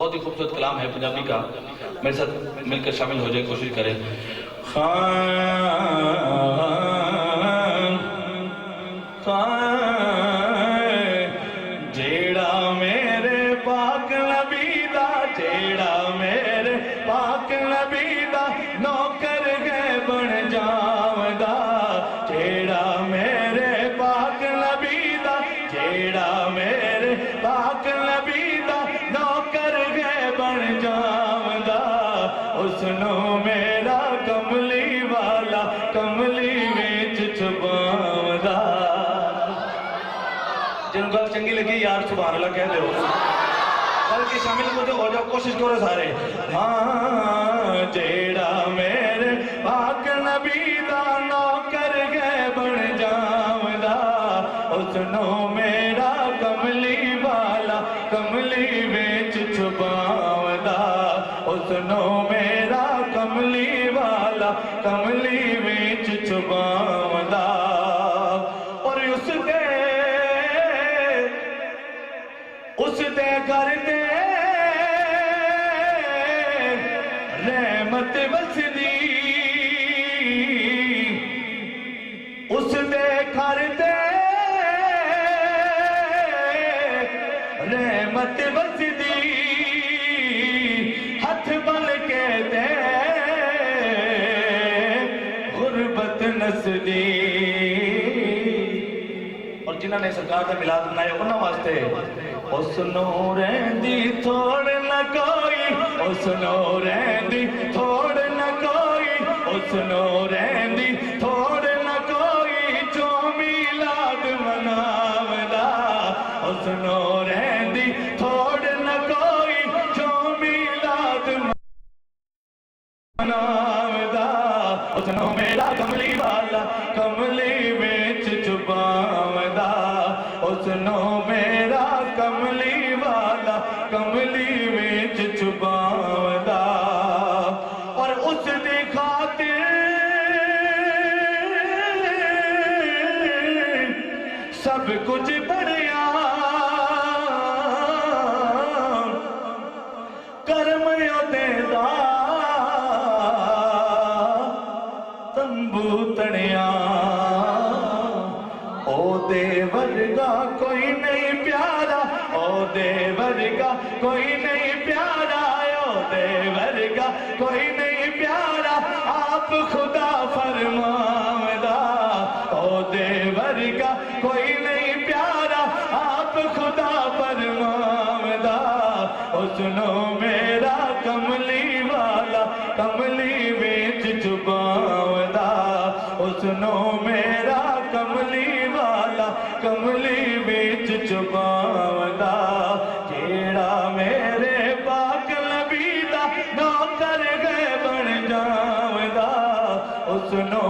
بہت ہی خوبصورت کلام ہے پنجابی کا، میرے ساتھ مل کر شامل ہو جائے، کوشش کریں۔ جیڑا میرے پاک نبی دا، جیڑا میرے پاک نبی دا نوکر گئے بن جاوندا، جیڑا میرے پاک نبی دا، جیڑا میرے پاک نبی دا نوکر گئے بن جاوندا، اس نو میرا کملی والا کملی وچ چھپاوندا۔ جن گل چنگی لگی یار سبحان اللہ کہہ دو، گل کی شامل ہو جاؤ، کوشش کرو سارے۔ ہاں جیڑا میرے پاک نبی دا نوکر گئے بن جاوندا، اس نو میرا کملی والا کملی وچ چھپاوندا، اس نو میرا کملی والا کملی وچ چھپاوندا۔ اور اس دے گھر تے رحمت وسدی، اس دے گھر تے رحمت وسدی، ہاتھ بن کے دے غربت نسدی۔ اور جنہوں نے سرکار کا ملاد بنایا انہوں واسطے اس نو رہندی تھوڑ نہ کوئی، اس نو رہندی تھوڑ نہ کوئی، اس نو رہندی تھوڑ نہ کوئی، جو میلاد مناوندا، اس نو رہندی تھوڑ نہ کوئی، جو میلاد مناوندا، اس نو میرا کملی والا کملی وچ چھپاوندا، اس نو میرا کملی والا کملی وچ چھپاوندا۔ اور اس دی خاطر سب کچھ بڑھیا کرم دیندا، تنبو تڑیا او دے ورگا کوئی نہیں پیارا، او دے ورگا کوئی نہیں پیارا، او دے ورگا کوئی نہیں پیارا، آپ خدا فرماوندا، او دے ورگا کوئی نہیں پیارا، آپ خدا فرماوندا، اس نو میرا کملی والا کملی وچ چھپاوندا، اس نو میرا کملی والا کملی وچ چھپاوندا، جیڑا میرے پاک نبی دا نوکر گئے بن جاوندا، اس نو